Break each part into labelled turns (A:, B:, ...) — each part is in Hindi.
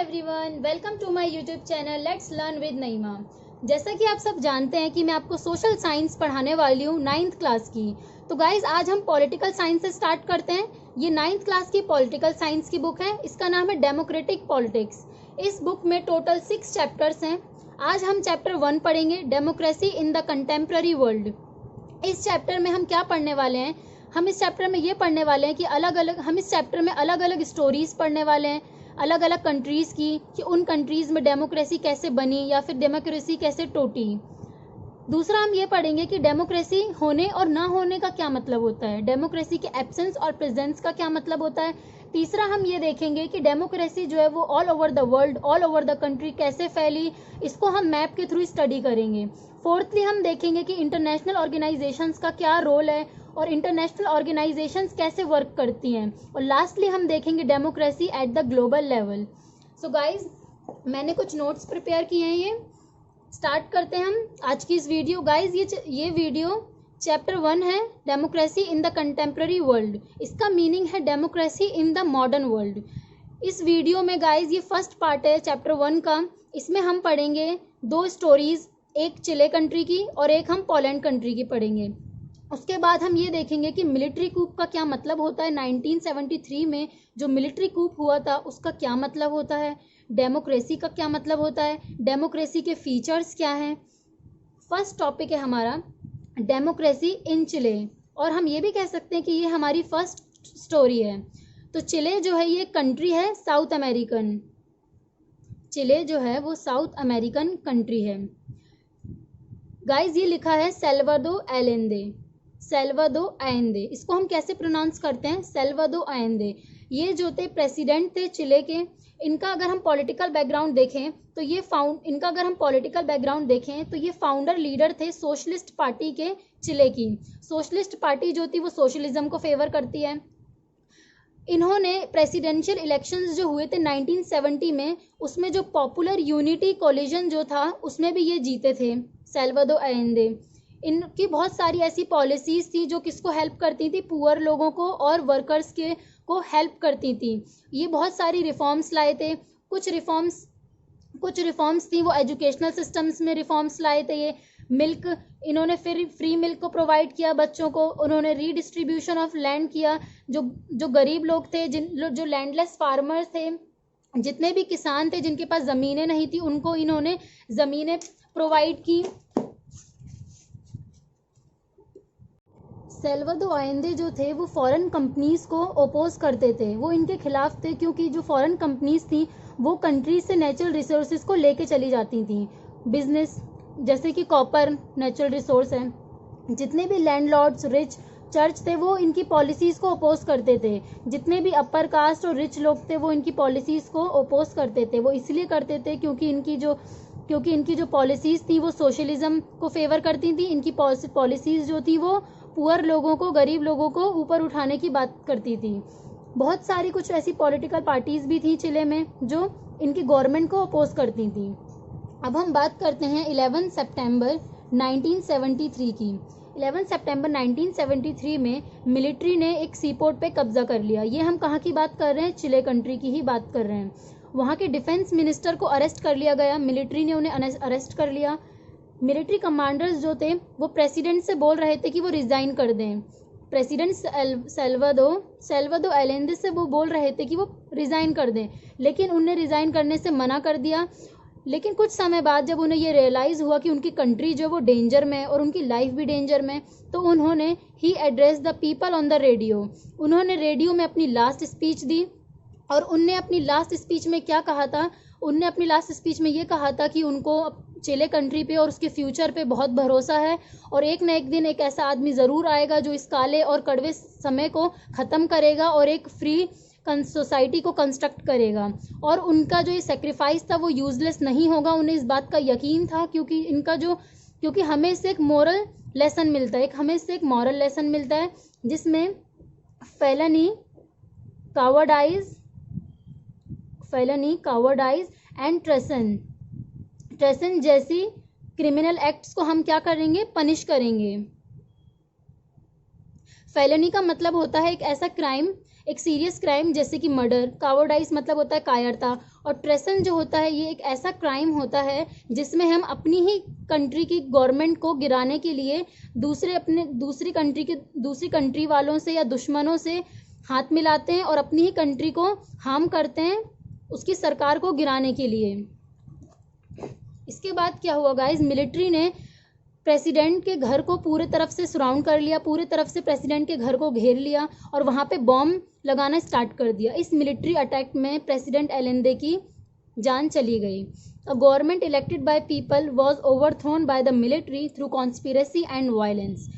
A: Everyone, welcome to my YouTube channel let's learn with Naima. जैसा कि आप सब जानते हैं कि मैं आपको सोशल साइंस पढ़ाने वाली हूँ 9th क्लास की। तो गाइज आज हम पॉलिटिकल साइंस से स्टार्ट करते हैं। ये 9th क्लास की पॉलिटिकल साइंस की बुक है। इसका नाम है डेमोक्रेटिक पॉलिटिक्स। इस बुक में टोटल 6 चैप्टर्स हैं। आज हम चैप्टर 1 पढ़ेंगे, democracy in the contemporary world. इस चैप्टर में हम क्या पढ़ने वाले हैं? हम इस चैप्टर में ये पढ़ने वाले हैं कि हम इस चैप्टर में अलग अलग स्टोरीज पढ़ने वाले हैं अलग अलग कंट्रीज़ की, कि उन कंट्रीज़ में डेमोक्रेसी कैसे बनी या फिर डेमोक्रेसी कैसे टूटी। दूसरा हम ये पढ़ेंगे कि डेमोक्रेसी होने और ना होने का क्या मतलब होता है, डेमोक्रेसी के एब्सेंस और प्रेजेंस का क्या मतलब होता है। तीसरा हम ये देखेंगे कि डेमोक्रेसी जो है वो all over the world, all over the country कैसे फैली, इसको हम मैप के थ्रू स्टडी करेंगे। फोर्थली हम देखेंगे कि इंटरनेशनल ऑर्गेनाइजेशंस का क्या रोल है और इंटरनेशनल ऑर्गेनाइजेशंस कैसे वर्क करती हैं। और लास्टली हम देखेंगे democracy at the global level. So guys, मैंने कुछ नोट्स प्रिपेयर किए हैं। ये स्टार्ट करते हैं हम आज की इस वीडियो। गाइज ये वीडियो चैप्टर 1 है, democracy in the contemporary world. इसका मीनिंग है democracy in the modern world. इस वीडियो में गाइज ये फर्स्ट पार्ट है चैप्टर 1 का। इसमें हम पढ़ेंगे 2 स्टोरीज, एक चिले कंट्री की और एक हम पोलैंड कंट्री की पढ़ेंगे। उसके बाद हम ये देखेंगे कि मिलिट्री कूप का क्या मतलब होता है। 1973 में जो मिलिट्री कूप हुआ था उसका क्या मतलब होता है। डेमोक्रेसी का क्या मतलब होता है, डेमोक्रेसी के फीचर्स क्या हैं। फर्स्ट टॉपिक है हमारा डेमोक्रेसी इन चिले, और हम ये भी कह सकते हैं कि ये हमारी फर्स्ट स्टोरी है। तो चिले जो है ये कंट्री है साउथ अमेरिकन। चिले जो है वो साउथ अमेरिकन कंट्री है। गाइज ये लिखा है सैल्वाडोर एलेंदे, सैल्वाडोर एलेंदे। इसको हम कैसे प्रोनाउंस करते हैं, सैल्वाडोर एलेंदे। ये जो थे प्रेसिडेंट थे चिले के। इनका अगर हम पॉलिटिकल बैकग्राउंड देखें तो ये फाउंडर लीडर थे सोशलिस्ट पार्टी के चिले की। सोशलिस्ट पार्टी जो थी वो सोशलिज्म को फेवर करती है। इन्होंने प्रेसिडेंशियल इलेक्शंस जो हुए थे 1970 में, उसमें जो पॉपुलर यूनिटी कोलिजन जो था उसमें भी ये जीते थे सैल्वाडोर एलेंदे। इनकी बहुत सारी ऐसी पॉलिसीज़ थी जो किसको हेल्प करती थी, पुअर लोगों को और वर्कर्स के को हेल्प करती थी। ये बहुत सारी रिफॉर्म्स लाए थे। कुछ रिफॉर्म्स थी वो एजुकेशनल सिस्टम्स में रिफॉर्म्स लाए थे। ये मिल्क, इन्होंने फिर फ्री मिल्क को प्रोवाइड किया बच्चों को। उन्होंने रीडिस्ट्रीब्यूशन ऑफ लैंड किया। जो गरीब लोग थे, जो लैंडलेस फार्मर्स थे, जितने भी किसान थे जिनके पास ज़मीनें नहीं थी, उनको इन्होंने ज़मीनें प्रोवाइड की। सैल्वाडोर एलेंदे जो थे वो फॉरेन कंपनीज़ को ओपोज करते थे, वो इनके खिलाफ थे, क्योंकि जो फॉरेन कंपनीज़ थी वो कंट्री से नेचुरल रिसोर्सेज को लेके चली जाती थी। बिजनेस जैसे कि कॉपर नेचुरल रिसोर्स है। जितने भी लैंडलॉर्ड्स, रिच, चर्च थे वो इनकी पॉलिसीज़ को अपोज करते थे। जितने भी अपर कास्ट और रिच लोग थे वो इनकी पॉलिसीज़ को अपोज करते थे। वो इसलिए करते थे क्योंकि इनकी जो पॉलिसीज़ थी वो सोशलिज्म को फेवर करती थी। इनकी पॉलिसीज़ जो थी वो पुअर लोगों को, गरीब लोगों को ऊपर उठाने की बात करती थी। बहुत सारी कुछ ऐसी पॉलिटिकल पार्टीज़ भी थी चिले में जो इनकी गवर्नमेंट को अपोज करती थी। अब हम बात करते हैं 11 सितंबर 1973 की। 11 सितंबर 1973 में मिलिट्री ने एक सीपोर्ट पे कब्जा कर लिया। ये हम कहाँ की बात कर रहे हैं, चिले कंट्री की ही बात कर रहे हैं। वहाँ के डिफेंस मिनिस्टर को अरेस्ट कर लिया गया, मिलिट्री ने उन्हें अरेस्ट कर लिया। मिलिट्री कमांडर्स जो थे वो प्रेसिडेंट से बोल रहे थे कि वो रिज़ाइन कर दें। प्रेसिडेंट सैल्वाडोर एलेंदे से वो बोल रहे थे कि वो रिज़ाइन कर दें, लेकिन उन्हें रिज़ाइन करने से मना कर दिया। लेकिन कुछ समय बाद जब उन्हें ये रियलाइज़ हुआ कि उनकी कंट्री जो वो डेंजर में है और उनकी लाइफ भी डेंजर में, तो उन्होंने he address the people on the radio. उन्होंने रेडियो में अपनी लास्ट स्पीच दी। और उनने अपनी लास्ट स्पीच में क्या कहा था, उनने अपनी लास्ट स्पीच में ये कहा था कि उनको चिले कंट्री पे और उसके फ्यूचर पे बहुत भरोसा है, और एक न एक दिन एक ऐसा आदमी ज़रूर आएगा जो इस काले और कड़वे समय को ख़त्म करेगा और एक फ्री सोसाइटी को कंस्ट्रक्ट करेगा। और उनका जो ये सेक्रीफाइस था वो यूजलेस नहीं होगा। उन्हें इस बात का यकीन था, क्योंकि हमें इससे एक मोरल लेसन मिलता है, हमें इससे एक मॉरल लेसन मिलता है जिसमें फेलनी, कावर्डाइज एंड ट्रेसन जैसी क्रिमिनल एक्ट्स को हम क्या करेंगे, पनिश करेंगे। फेलनी का मतलब होता है एक ऐसा क्राइम एक सीरियस क्राइम जैसे कि मर्डर, कावर्डाइज मतलब होता है कायरता, और ट्रेसन जो होता है ये एक ऐसा क्राइम होता है जिसमें हम अपनी ही कंट्री की गवर्नमेंट को गिराने के लिए दूसरी कंट्री वालों से या दुश्मनों से हाथ मिलाते हैं और अपनी ही कंट्री को हार्म करते हैं उसकी सरकार को गिराने के लिए। इसके बाद क्या हुआ गाइस, मिलिट्री ने प्रेसिडेंट के घर को पूरे तरफ से सराउंड कर लिया, पूरे तरफ से प्रेसिडेंट के घर को घेर लिया और वहाँ पे बॉम्ब लगाना स्टार्ट कर दिया। इस मिलिट्री अटैक में प्रेसिडेंट एलेंदे की जान चली गई। अ government elected by people was overthrown by the military through conspiracy and violence.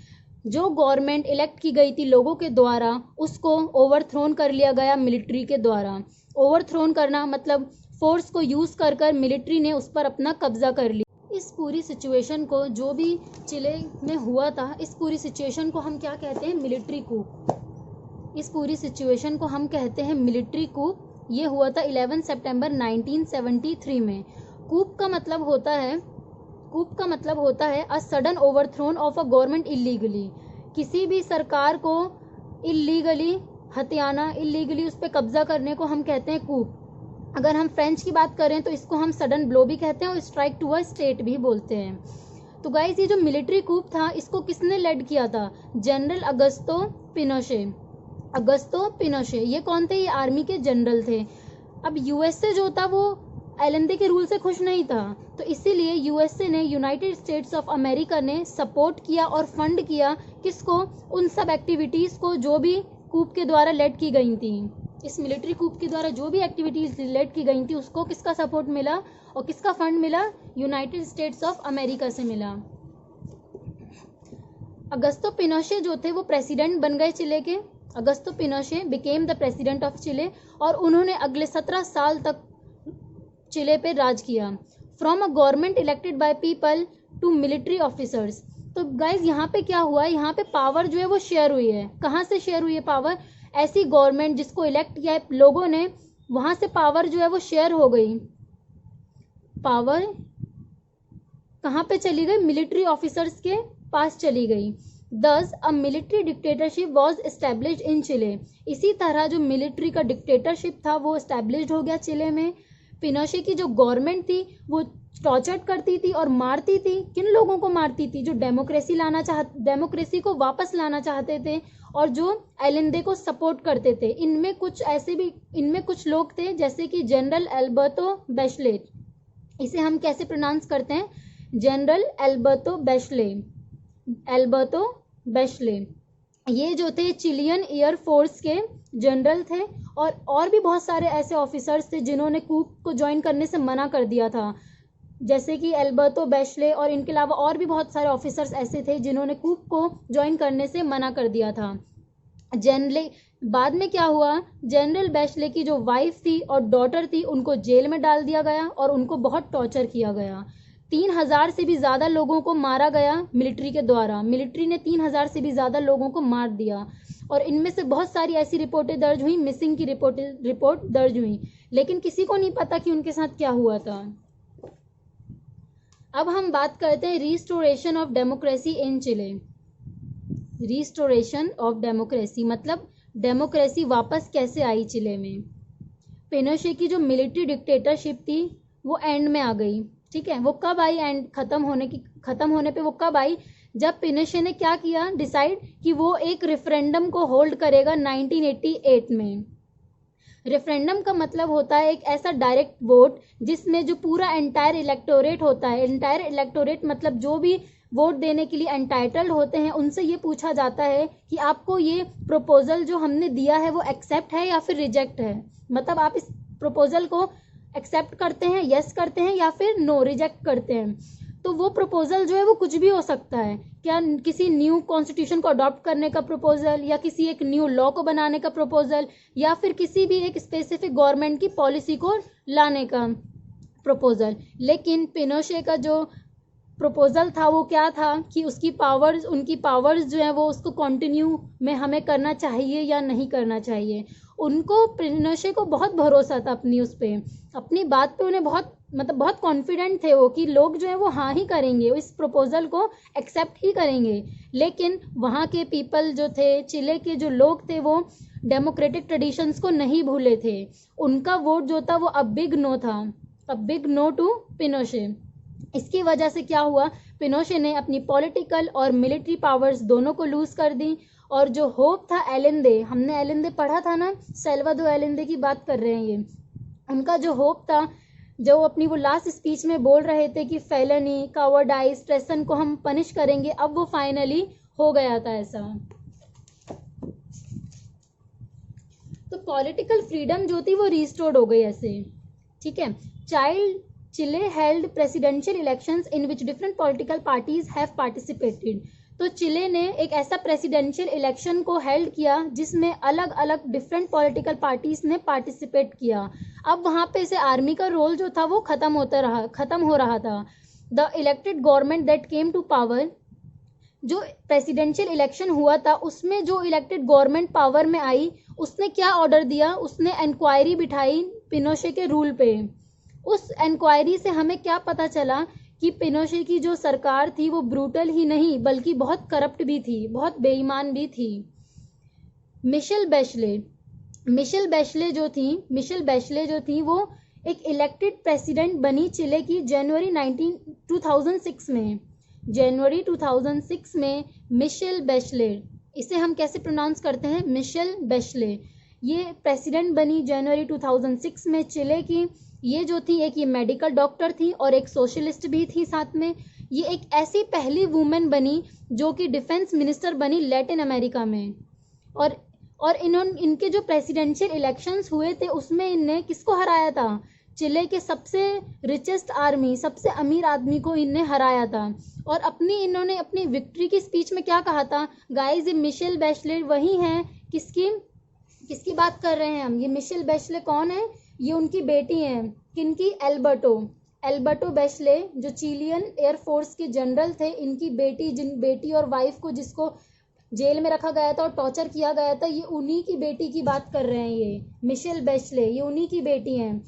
A: जो गवर्नमेंट इलेक्ट की गई थी लोगों के द्वारा उसको ओवरथ्रोन कर लिया गया मिलिट्री के द्वारा। ओवरथ्रोन करना मतलब फोर्स को यूज़ कर कर मिलिट्री ने उस पर अपना कब्जा कर लिया। इस पूरी सिचुएशन को, जो भी चिले में हुआ था, इस पूरी सिचुएशन को हम क्या कहते हैं, मिलिट्री कूप। इस पूरी सिचुएशन को हम कहते हैं मिलिट्री कूप। ये हुआ था 11 सितंबर 1973 में। कूप का मतलब होता है a sudden overthrown of a government illegally. किसी भी सरकार को इलीगली हथियाना, इलीगली उस पर कब्जा करने को हम कहते हैं कूप। अगर हम फ्रेंच की बात करें तो इसको हम सडन ब्लो भी कहते हैं और स्ट्राइक टू अ स्टेट भी बोलते हैं। तो गाइस ये जो मिलिट्री कूप था इसको किसने लेड किया था, जनरल अगस्तो पिनोशे। ये कौन थे, ये आर्मी के जनरल थे। अब यूएसए जो था वो एलेंदे के रूल से खुश नहीं था, तो इसीलिए यूएसए ने, यूनाइटेड स्टेट्स ऑफ अमेरिका ने सपोर्ट किया और फंड किया किसको, उन सब एक्टिविटीज़ को जो भी कूप के द्वारा लेड की गई थी। इस मिलिट्री कूप के द्वारा जो भी एक्टिविटीज़ लेड की गई थी उसको किसका सपोर्ट मिला और किसका फंड मिला, यूनाइटेड स्टेट्स ऑफ अमेरिका से मिला। अगस्तो पिनोशे जो थे वो प्रेसिडेंट बन गए चिले के। Augusto Pinochet became the president of Chile और उन्होंने अगले 17 साल तक चिले पे राज किया। From a government elected by people to military officers. तो गाइज यहाँ पे क्या हुआ, यहाँ पे पावर जो है वो शेयर हुई है। कहाँ से शेयर हुई है पावर, ऐसी गवर्नमेंट जिसको इलेक्ट किया है लोगों ने, वहां से पावर जो है वो शेयर हो गई। पावर कहाँ पे चली गई, मिलिट्री ऑफिसर्स के पास चली गई। Thus a military dictatorship was established in Chile. इसी तरह जो मिलिट्री का डिक्टेटरशिप था वो एस्टेब्लिश्ड हो गया चिले में। पिनोशे की जो गवर्नमेंट थी वो टॉर्चर करती थी और मारती थी। किन लोगों को मारती थी, जो डेमोक्रेसी को वापस लाना चाहते थे और जो एलेंदे को सपोर्ट करते थे। इनमें कुछ लोग थे जैसे कि जनरल एल्बर्टो बैचलेट। इसे हम कैसे प्रोनाउंस करते हैं, जनरल एल्बर्टो बैचले। ये जो थे चिलियन एयरफोर्स के जनरल थे और भी बहुत सारे ऐसे ऑफिसर्स थे जिन्होंने कूप को ज्वाइन करने से मना कर दिया था, जैसे कि एल्बर्टो बैचले, और इनके अलावा और भी बहुत सारे ऑफिसर्स ऐसे थे जिन्होंने कूप को ज्वाइन करने से मना कर दिया था। बाद में क्या हुआ, जनरल बैचले की जो वाइफ थी और डॉटर थी उनको जेल में डाल दिया गया और उनको बहुत टॉर्चर किया गया। 3000 से भी ज़्यादा लोगों को मारा गया मिलिट्री के द्वारा। मिलिट्री ने 3000 से भी ज़्यादा लोगों को मार दिया और इनमें से बहुत सारी ऐसी रिपोर्टें दर्ज हुई, मिसिंग की रिपोर्ट दर्ज हुई, लेकिन किसी को नहीं पता कि उनके साथ क्या हुआ था। अब हम बात करते हैं restoration of democracy in Chile. Restoration of democracy मतलब डेमोक्रेसी वापस कैसे आई चिले में। पिनोशे की जो मिलिट्री डिक्टेटरशिप थी वो एंड में आ गई, ठीक है। वो कब आई, एंड खत्म होने पे वो कब आई, जब पिनोशे ने क्या किया, डिसाइड कि वो एक रेफरेंडम को होल्ड करेगा 1988 में। रेफरेंडम का मतलब होता है एक ऐसा डायरेक्ट वोट जिसमें जो पूरा एंटायर इलेक्टोरेट होता है, एंटायर इलेक्टोरेट मतलब जो भी वोट देने के लिए एंटाइटल्ड होते हैं, उनसे ये पूछा जाता है कि आपको ये प्रपोजल जो हमने दिया है वो एक्सेप्ट है या फिर रिजेक्ट है। मतलब आप इस प्रपोजल को एक्सेप्ट करते हैं, यस करते हैं, या फिर नो रिजेक्ट करते हैं। तो वो प्रपोजल जो है वो कुछ भी हो सकता है, क्या किसी न्यू कॉन्स्टिट्यूशन को अडॉप्ट करने का प्रपोजल, या किसी एक न्यू लॉ को बनाने का प्रपोजल, या फिर किसी भी एक स्पेसिफिक गवर्नमेंट की पॉलिसी को लाने का प्रपोजल। लेकिन पिनोशे का जो प्रपोजल था वो क्या था कि उनकी पावर्स जो है वो उसको कंटिन्यू में हमें करना चाहिए या नहीं करना चाहिए। उनको, पिनोशे को बहुत भरोसा था अपनी बात पे उन्हें बहुत कॉन्फिडेंट थे वो कि लोग जो है वो हाँ ही करेंगे, इस प्रपोजल को एक्सेप्ट ही करेंगे। लेकिन वहाँ के पीपल जो थे, चिले के जो लोग थे, वो डेमोक्रेटिक ट्रेडिशंस को नहीं भूले थे। उनका वोट जो था वो अ बिग नो था, a big no to Pinochet. इसकी वजह से क्या हुआ, पिनोशे ने अपनी पॉलिटिकल और मिलिट्री पावर्स दोनों को लूज कर दी। और जो होप था एलेंदे, हमने एलेंदे पढ़ा था ना, सल्वाडोर एलेंदे की बात कर रहे हैं ये, उनका जो होप था, जो अपनी वो लास्ट स्पीच में बोल रहे थे कि फेलनी, कावर्डाइज, ट्रेसन को हम पनिश करेंगे, अब वो फाइनली हो गया था ऐसा। तो पॉलिटिकल फ्रीडम जो थी वो रिस्टोर्ड हो गई ऐसे, ठीक है। Chile held presidential elections in which different political parties have participated. तो चिले ने एक ऐसा प्रेसिडेंशियल इलेक्शन को हेल्ड किया जिसमें अलग अलग डिफरेंट पॉलिटिकल पार्टीज ने पार्टिसिपेट किया। अब वहां पे से आर्मी का रोल जो था वो खत्म हो रहा था। The elected government that came to power, जो प्रेसिडेंशियल इलेक्शन हुआ था उसमें जो इलेक्टेड गवर्नमेंट पावर में आई, उसने क्या ऑर्डर दिया, उसने इंक्वायरी बिठाई पिनोशे के रूल पे। उस इंक्वायरी से हमें क्या पता चला कि पिनोशे की जो सरकार थी वो ब्रूटल ही नहीं बल्कि बहुत करप्ट भी थी, बहुत बेईमान भी थी। मिशेल बैशले जो थी वो एक इलेक्टेड प्रेसिडेंट बनी चिले की जनवरी 2006 में। जनवरी 2006 में मिशेल बैशले, इसे हम कैसे प्रोनाउंस करते हैं, मिशेल बैशले, ये प्रेसिडेंट बनी जनवरी 2006 में चिले की। ये जो थी एक ये मेडिकल डॉक्टर थी और एक सोशलिस्ट भी थी साथ में। ये एक ऐसी पहली वुमेन बनी जो कि डिफेंस मिनिस्टर बनी लैटिन अमेरिका में। और इनके जो प्रेसिडेंशियल इलेक्शंस हुए थे उसमें इनने किसको हराया था, चिले के सबसे रिचेस्ट आर्मी, सबसे अमीर आदमी को इनने हराया था। और इन्होंने अपनी विक्ट्री की स्पीच में क्या कहा था, गाइस ये मिशेल बैशले वही हैं, किसकी बात कर रहे हैं हम, ये मिशेल बैशले कौन है, ये उनकी बेटी हैं, किनकी, एल्बर्टो बैशले जो चिलियन एयरफोर्स के जनरल थे, इनकी बेटी और वाइफ को जिसको जेल में रखा गया था और टॉर्चर किया गया था, ये उन्हीं की बेटी की बात कर रहे हैं। ये मिशेल बैशले ये उन्हीं की बेटी हैं।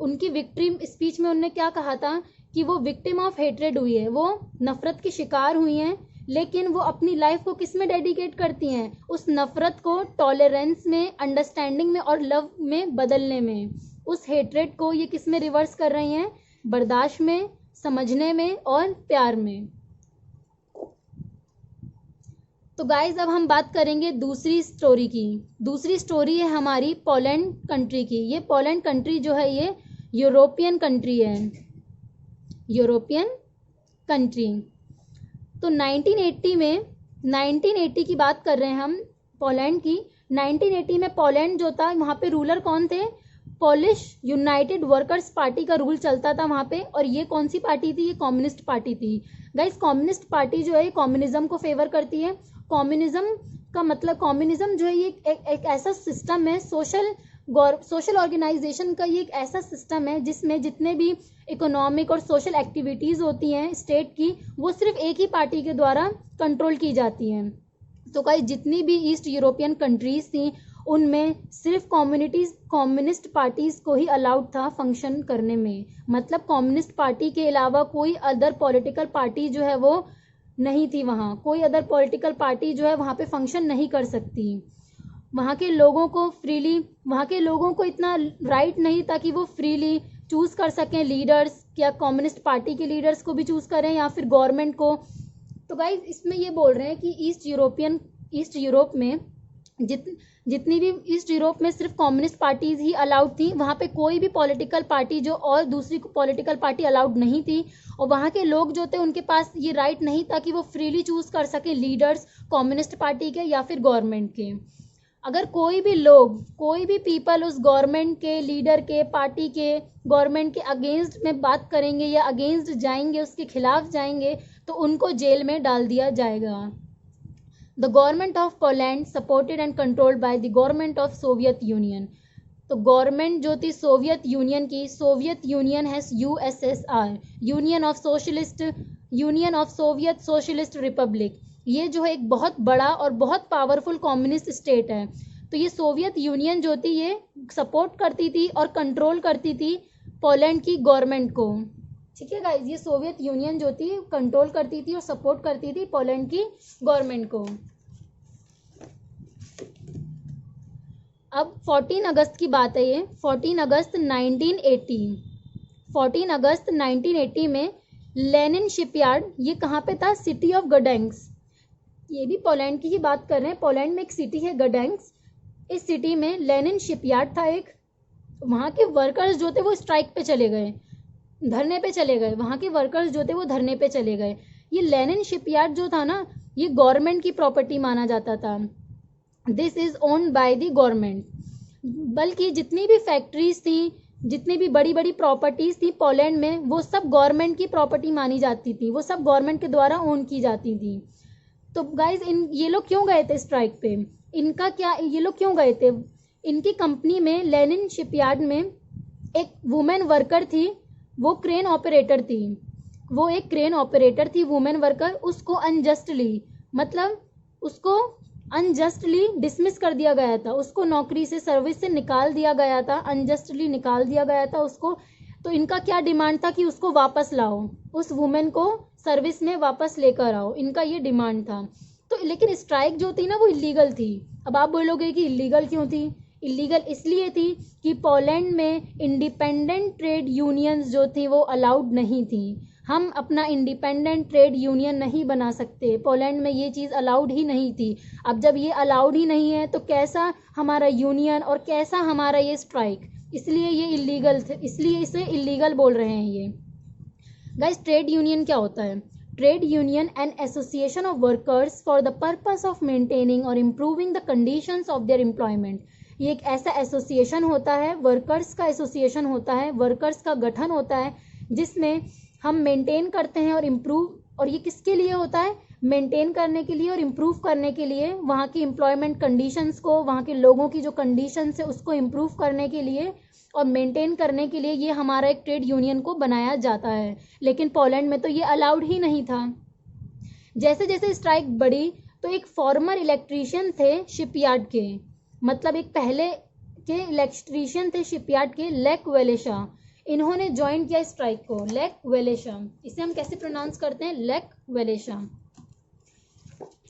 A: उनकी विक्ट्री स्पीच में उन्होंने क्या कहा था कि वो विक्टिम ऑफ हेट्रेड हुई है, वो नफरत की शिकार हुई हैं, लेकिन वो अपनी लाइफ को किस में डेडिकेट करती हैं, उस नफरत को टॉलरेंस में, अंडरस्टैंडिंग में और लव में बदलने में। उस हेट्रेड को ये किस में रिवर्स कर रही हैं, बर्दाश्त में, समझने में और प्यार में। तो गाइज अब हम बात करेंगे दूसरी स्टोरी की। दूसरी स्टोरी है हमारी पोलैंड कंट्री की। ये पोलैंड कंट्री जो है ये यूरोपियन कंट्री है, यूरोपियन कंट्री। तो 1980 की बात कर रहे हैं हम पोलैंड की। 1980 में पोलैंड जो था वहाँ पे रूलर कौन थे, पोलिश यूनाइटेड वर्कर्स पार्टी का रूल चलता था वहाँ पे। और ये कौन सी पार्टी थी, ये कम्युनिस्ट पार्टी थी। गाइस कम्युनिस्ट पार्टी जो है कम्युनिज्म को फेवर करती है। कम्युनिज्म का मतलब, कम्युनिज्म जो है ये एक ऐसा सिस्टम है, सोशल ऑर्गेनाइजेशन का ये एक ऐसा सिस्टम है जिसमें जितने भी इकोनॉमिक और सोशल एक्टिविटीज़ होती हैं स्टेट की, वो सिर्फ एक ही पार्टी के द्वारा कंट्रोल की जाती हैं। तो गाइस जितनी भी ईस्ट यूरोपियन कंट्रीज़ थी उनमें सिर्फ कम्युनिस्ट पार्टीज़ को ही अलाउड था फंक्शन करने में। मतलब कम्युनिस्ट पार्टी के अलावा कोई अदर पॉलिटिकल पार्टी जो है वो नहीं थी वहाँ, कोई अदर पॉलिटिकल पार्टी जो है वहाँ पे फंक्शन नहीं कर सकती। वहाँ के लोगों को इतना राइट नहीं था कि वो फ्रीली चूज़ कर सकें लीडर्स, या कम्युनिस्ट पार्टी के लीडर्स को भी चूज़ करें या फिर गवर्नमेंट को। तो गाइज इसमें ये बोल रहे हैं कि ईस्ट यूरोप में जितनी भी ईस्ट यूरोप में सिर्फ कम्युनिस्ट पार्टीज ही अलाउड थी। वहाँ पे कोई भी पॉलिटिकल पार्टी जो और दूसरी पॉलिटिकल पार्टी अलाउड नहीं थी। और वहाँ के लोग जो थे उनके पास ये राइट नहीं था कि वो फ्रीली चूज़ कर सके लीडर्स कम्युनिस्ट पार्टी के या फिर गवर्नमेंट के। अगर कोई भी पीपल उस गवर्नमेंट के लीडर के, पार्टी के, गवर्नमेंट के अगेंस्ट में बात करेंगे या अगेंस्ट जाएंगे, उसके खिलाफ जाएंगे, तो उनको जेल में डाल दिया जाएगा। The government of Poland supported and controlled by the government of Soviet Union. तो गवर्नमेंट जो थी सोवियत यूनियन की, सोवियत यूनियन है USSR, union of Soviet socialist Republic. ये जो है एक बहुत बड़ा और बहुत पावरफुल कम्युनिस्ट स्टेट है। तो ये सोवियत यूनियन जो थी ये सपोर्ट करती थी और कंट्रोल करती थी पोलैंड की गवर्नमेंट को। ठीक है गाइज, ये सोवियत यूनियन जो थी कंट्रोल करती थी और सपोर्ट करती थी पोलैंड की गवर्नमेंट को। अब 14 अगस्त की बात है, ये 14 अगस्त 1980 में लेनिन शिपयार्ड, ये कहाँ पे था, सिटी ऑफ गडेंक्स, ये भी पोलैंड की ही बात कर रहे हैं। पोलैंड में एक सिटी है गडेंक्स, इस सिटी में लेनिन शिपयार्ड था एक। वहाँ के वर्कर्स जो थे वो स्ट्राइक पे चले गए, धरने पे चले गए, वहाँ के वर्कर्स जो थे वो धरने पे चले गए। ये लेनिन शिपयार्ड जो था ना, ये गवर्नमेंट की प्रॉपर्टी माना जाता था, this is owned by the government. बल्कि जितनी भी फैक्ट्रीज थी, जितनी भी बड़ी बड़ी प्रॉपर्टीज थी पोलैंड में, वो सब गवर्नमेंट की प्रॉपर्टी मानी जाती थी, वो सब गवर्नमेंट के द्वारा ओन की जाती थी। तो गाइज ये लोग क्यों गए थे स्ट्राइक पे, इनका क्या, ये लोग क्यों गए थे, इनकी कंपनी में लेनिन शिपयार्ड में एक वुमेन वर्कर थी, वो क्रेन ऑपरेटर थी, वो एक क्रेन ऑपरेटर थी वुमेन वर्कर, उसको अनजस्टली, मतलब उसको अनजस्टली डिसमिस कर दिया गया था, उसको नौकरी से, सर्विस से निकाल दिया गया था, अनजस्टली निकाल दिया गया था उसको। तो इनका क्या डिमांड था कि उसको वापस लाओ, उस वुमेन को सर्विस में वापस लेकर आओ, इनका ये डिमांड था। तो लेकिन स्ट्राइक जो थी ना वो इलीगल थी। अब आप बोलोगे कि इलीगल क्यों थी, इलीगल इसलिए थी कि पोलैंड में इंडिपेंडेंट ट्रेड यूनियंस जो थी वो अलाउड नहीं थी। हम अपना इंडिपेंडेंट ट्रेड यूनियन नहीं बना सकते, पोलैंड में ये चीज़ अलाउड ही नहीं थी। अब जब ये अलाउड ही नहीं है तो कैसा हमारा यूनियन और कैसा हमारा ये स्ट्राइक, इसलिए ये इलीगल थे, इसलिए इसे इलीगल बोल रहे हैं ये। गाइस ट्रेड यूनियन क्या होता है, trade union an association of workers for the purpose of maintaining और improving the conditions of their employment. ये एक ऐसा एसोसिएशन होता है, वर्कर्स का एसोसिएशन होता है, वर्कर्स का गठन होता है, जिसमें हम मेंटेन करते हैं और इम्प्रूव, और ये किसके लिए होता है, मेंटेन करने के लिए और इम्प्रूव करने के लिए, वहाँ की एम्प्लॉयमेंट कंडीशंस को, वहाँ के लोगों की जो कंडीशंस है उसको इम्प्रूव करने के लिए और मेंटेन करने के लिए ये हमारा एक ट्रेड यूनियन को बनाया जाता है। लेकिन पोलैंड में तो ये अलाउड ही नहीं था। जैसे जैसे स्ट्राइक बढ़ी तो एक फॉर्मर इलेक्ट्रीशियन थे शिपयार्ड के, मतलब एक पहले के इलेक्ट्रीशियन थे शिपयार्ड के, लेक वेलेशा, इन्होंने ज्वाइन किया स्ट्राइक को, लेक वेलेशा, इसे हम कैसे प्रोनाउंस करते हैं, लेक वेलेशा।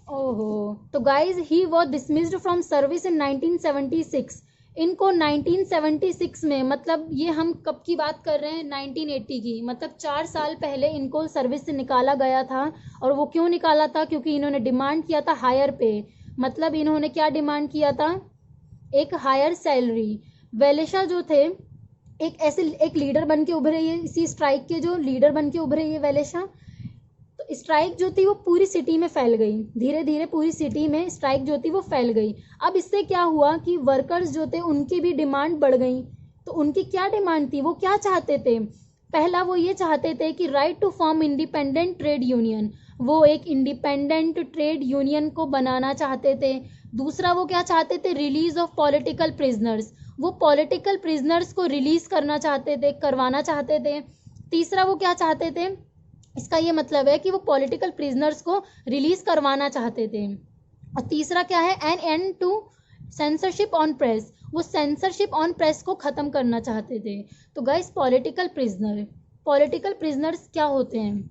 A: ओहो, तो guys he was dismissed from service in 1976। इनको 1976 में, मतलब ये हम कब की बात कर रहे हैं, 1980 की, मतलब 4 साल पहले इनको सर्विस से निकाला गया था। और वो क्यों निकाला था, क्योंकि इन्होंने डिमांड किया था हायर पे, मतलब इन्होंने क्या डिमांड किया था, एक हायर सैलरी। वेलेशा जो थे एक लीडर बन के उभरे, ये इसी स्ट्राइक के जो लीडर बन के उभरे ये वेलेशा। तो स्ट्राइक जो थी वो पूरी सिटी में फैल गई, धीरे धीरे पूरी सिटी में स्ट्राइक जो थी वो फैल गई। अब इससे क्या हुआ कि वर्कर्स जो थे उनकी भी डिमांड बढ़ गई। तो उनकी क्या डिमांड थी, वो क्या चाहते थे, पहला वो ये चाहते थे कि right to form independent trade union, वो एक इंडिपेंडेंट ट्रेड यूनियन को बनाना चाहते थे। दूसरा वो क्या चाहते थे, रिलीज ऑफ पॉलिटिकल प्रिजनर्स, वो पॉलिटिकल प्रिजनर्स को रिलीज करना चाहते थे, करवाना चाहते थे। तीसरा वो क्या चाहते थे, इसका ये मतलब है कि वो पॉलिटिकल प्रिजनर्स को रिलीज करवाना चाहते थे। और तीसरा क्या है, an end to censorship on press, वो सेंसरशिप ऑन प्रेस को ख़त्म करना चाहते थे। तो गाइस पॉलिटिकल प्रिजनर्स क्या होते हैं,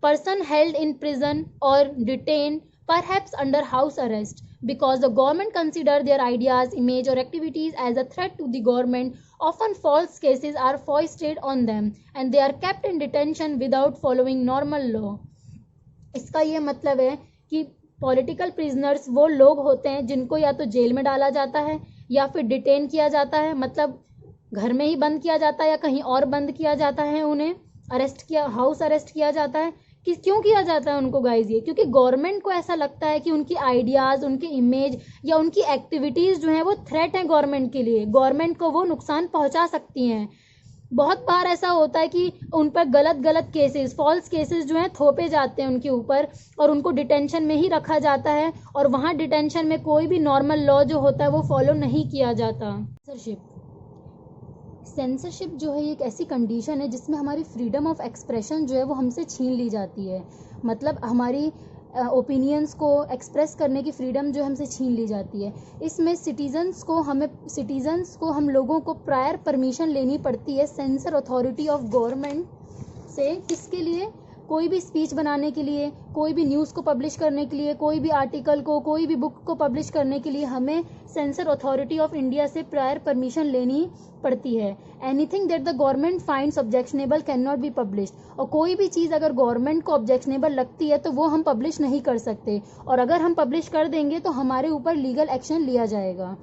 A: पर्सन हेल्ड इन प्रिजन और detain perhaps under house arrest because the government consider their ideas, image or activities as a threat to the government. Often false cases are foisted on them and they are kept in detention without following normal law. इसका ये मतलब है कि पॉलिटिकल प्रिजनर्स वो लोग होते हैं जिनको या तो जेल में डाला जाता है या फिर डिटेन किया जाता है, मतलब घर में ही बंद किया जाता है या कहीं और बंद किया जाता है, उन्हें हाउस अरेस्ट किया जाता है। क्यों किया जाता है उनको गाइज, ये क्योंकि गवर्नमेंट को ऐसा लगता है कि उनकी आइडियाज़, उनके इमेज या उनकी एक्टिविटीज़ जो हैं वो थ्रेट हैं गवर्नमेंट के लिए, गवर्नमेंट को वो नुकसान पहुंचा सकती हैं। बहुत बार ऐसा होता है कि उन पर गलत केसेस, फॉल्स केसेस जो हैं थोपे जाते हैं उनके ऊपर और उनको डिटेंशन में ही रखा जाता है और वहाँ डिटेंशन में कोई भी नॉर्मल लॉ जो होता है वो फॉलो नहीं किया जाता। सेंसरशिप जो है ये एक ऐसी कंडीशन है जिसमें हमारी फ्रीडम ऑफ एक्सप्रेशन जो है वो हमसे छीन ली जाती है, मतलब हमारी ओपिनियंस को एक्सप्रेस करने की फ्रीडम जो हमसे छीन ली जाती है। इसमें सिटीजन्स को हम लोगों को प्रायर परमिशन लेनी पड़ती है सेंसर अथॉरिटी ऑफ गवर्नमेंट से, किसके लिए, कोई भी स्पीच बनाने के लिए, कोई भी न्यूज़ को पब्लिश करने के लिए, कोई भी आर्टिकल को, कोई भी बुक को पब्लिश करने के लिए हमें सेंसर अथॉरिटी ऑफ इंडिया से प्रायर परमिशन लेनी पड़ती है। Anything that the government finds objectionable can not be published. और कोई भी चीज़ अगर गवर्नमेंट को ऑब्जेक्शनेबल लगती है तो वो हम पब्लिश नहीं कर सकते, और अगर हम पब्लिश कर देंगे तो हमारे ऊपर लीगल एक्शन लिया जाएगा।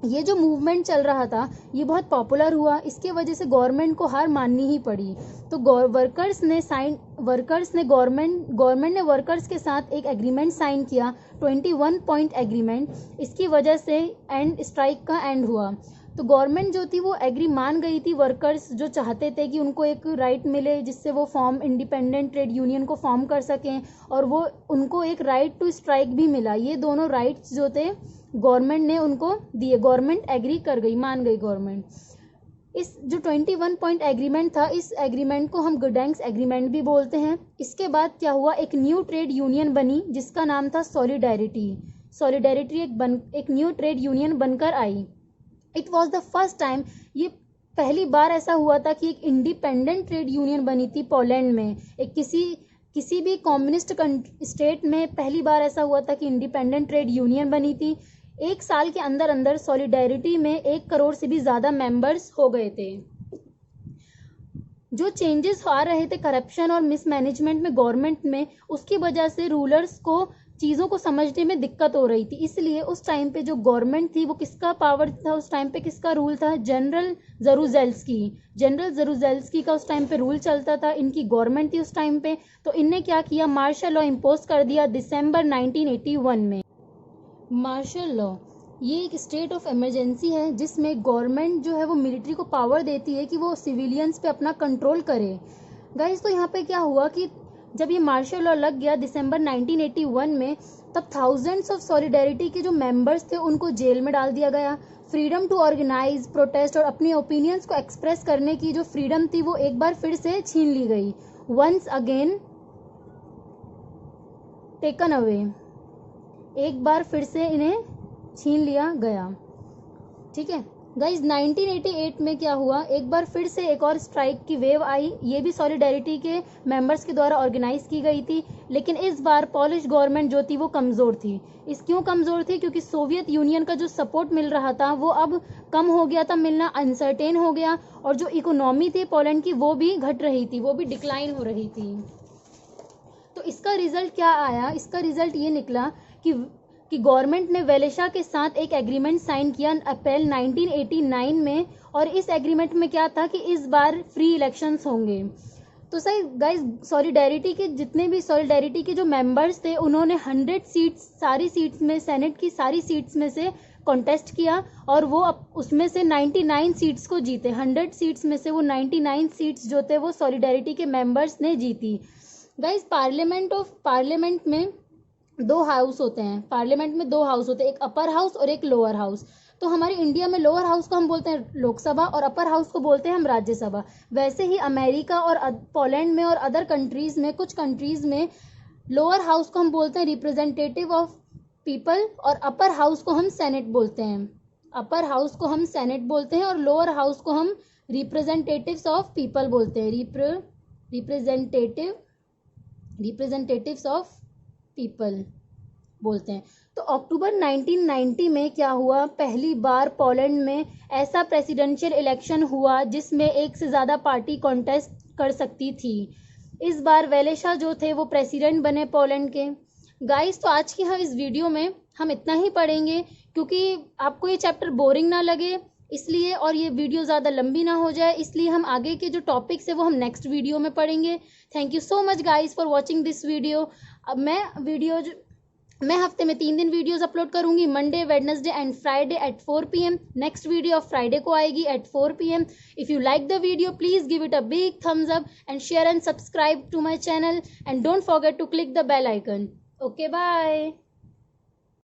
A: ये जो मूवमेंट चल रहा था ये बहुत पॉपुलर हुआ, इसके वजह से गवर्नमेंट को हार माननी ही पड़ी। तो गवर्नमेंट ने वर्कर्स के साथ एक एग्रीमेंट साइन किया, 21 पॉइंट एग्रीमेंट। इसकी वजह से स्ट्राइक का एंड हुआ। तो गवर्नमेंट जो थी वो एग्री मान गई थी। वर्कर्स जो चाहते थे कि उनको एक राइट मिले जिससे वो इंडिपेंडेंट ट्रेड यूनियन को फॉर्म कर सकें, और वो उनको एक राइट टू स्ट्राइक भी मिला। ये दोनों राइट्स जो थे गवर्नमेंट ने उनको दिए, गवर्नमेंट एग्री कर गई, मान गई गवर्नमेंट। इस जो 21 पॉइंट एग्रीमेंट था, इस एग्रीमेंट को हम गुडेंग्स एग्रीमेंट भी बोलते हैं। इसके बाद क्या हुआ, एक न्यू ट्रेड यूनियन बनी जिसका नाम था सॉलिडेरिटी। एक न्यू ट्रेड यूनियन बनकर आई। It was the first time, ये पहली बार ऐसा हुआ था कि एक इंडिपेंडेंट ट्रेड यूनियन बनी थी पोलैंड में। एक किसी भी कम्युनिस्ट स्टेट में पहली बार ऐसा हुआ था कि इंडिपेंडेंट ट्रेड यूनियन बनी थी। एक साल के अंदर अंदर सॉलिडेरिटी में 1 करोड़ से भी ज़्यादा मेंबर्स हो गए थे। जो चेंजेस आ रहे थे करप्शन और मिसमैनेजमेंट में गवर्नमेंट में, उसकी वजह से रूलर्स को चीज़ों को समझने में दिक्कत हो रही थी। इसलिए उस टाइम पे जो गवर्नमेंट थी वो किसका पावर था, उस टाइम पे किसका रूल था, जनरल जरूजेल्स्की का उस टाइम पे रूल चलता था। इनकी गवर्नमेंट थी उस टाइम पे। तो इनने क्या किया, मार्शल लॉ इम्पोज कर दिया दिसंबर 1981 में। मार्शल लॉ ये एक स्टेट ऑफ इमरजेंसी है जिसमें गवर्नमेंट जो है वो मिलिट्री को पावर देती है कि वो सिविलियंस पे अपना कंट्रोल करे। गाइस, तो यहाँ पे क्या हुआ कि जब ये मार्शल लॉ लग गया दिसंबर 1981 में, तब थाउजेंड्स ऑफ सॉलिडेरिटी के जो मेंबर्स थे उनको जेल में डाल दिया गया। फ्रीडम टू ऑर्गेनाइज, प्रोटेस्ट और अपने ओपिनियंस को एक्सप्रेस करने की जो फ्रीडम थी वो एक बार फिर से छीन ली गई। वंस अगेन टेकन अवे, एक बार फिर से इन्हें छीन लिया गया। ठीक है गाइज, 1988 में क्या हुआ, एक बार फिर से एक और स्ट्राइक की वेव आई। ये भी सॉलिडेरिटी के मेंबर्स के द्वारा ऑर्गेनाइज की गई थी, लेकिन इस बार पॉलिश गवर्नमेंट जो थी वो कमज़ोर थी। क्यों कमज़ोर थी, क्योंकि सोवियत यूनियन का जो सपोर्ट मिल रहा था वो अब कम हो गया था मिलना, अनसर्टेन हो गया। और जो इकोनॉमी थी पोलैंड की वो भी घट रही थी, वो भी डिक्लाइन हो रही थी। तो इसका रिजल्ट क्या आया, इसका रिजल्ट ये निकला कि गवर्नमेंट ने वेलेशा के साथ एक एग्रीमेंट साइन किया अप्रैल 1989 में। और इस एग्रीमेंट में क्या था कि इस बार फ्री इलेक्शंस होंगे। तो सही गाइस, सॉलिडेरिटी के जो मेंबर्स थे उन्होंने 100 सीट्स, सारी सीट्स में, सेनेट की सारी सीट्स में से कॉन्टेस्ट किया, और वो उसमें से 99 सीट्स को जीते। 100 सीट्स में से वो 99 सीट्स जो थे वो सॉलिडेरिटी के मेंबर्स ने जीती। गाइस, पार्लियामेंट में 2 हाउस होते हैं। पार्लियामेंट में 2 हाउस होते हैं, एक अपर हाउस और एक लोअर हाउस। तो हमारे इंडिया में लोअर हाउस को हम बोलते हैं लोकसभा और अपर हाउस को बोलते हैं हम राज्यसभा। वैसे ही अमेरिका और पोलैंड में और अदर कंट्रीज़ में, कुछ कंट्रीज़ में लोअर हाउस को हम बोलते हैं रिप्रेजेंटेटिव ऑफ पीपल, और अपर हाउस को हम सेनेट बोलते हैं। अपर हाउस को हम सेनेट बोलते हैं और लोअर हाउस को हम रिप्रेजेंटेटिव्स ऑफ पीपल बोलते हैं। रिप्रेजेंटेटिव्स ऑफ पीपल बोलते हैं। तो अक्टूबर 1990 में क्या हुआ, पहली बार पोलैंड में ऐसा प्रेसिडेंशियल इलेक्शन हुआ जिसमें एक से ज़्यादा पार्टी कॉन्टेस्ट कर सकती थी। इस बार वेलेशा जो थे वो प्रेसिडेंट बने पोलैंड के। गाइस, तो आज की हम इस वीडियो में हम इतना ही पढ़ेंगे, क्योंकि आपको ये चैप्टर बोरिंग ना लगे इसलिए, और ये वीडियो ज़्यादा लंबी ना हो जाए इसलिए हम आगे के जो टॉपिक्स है वो हम नेक्स्ट वीडियो में पढ़ेंगे। Thank you so much guys for watching this video. अब मैं हफ्ते में 3 दिन वीडियोस अपलोड करूंगी, Monday, Wednesday and Friday at 4 PM। Next video of Friday को आएगी at 4 PM। If you like the video please give it a big thumbs up and share and subscribe to my channel and don't forget to click the bell icon. Okay, bye.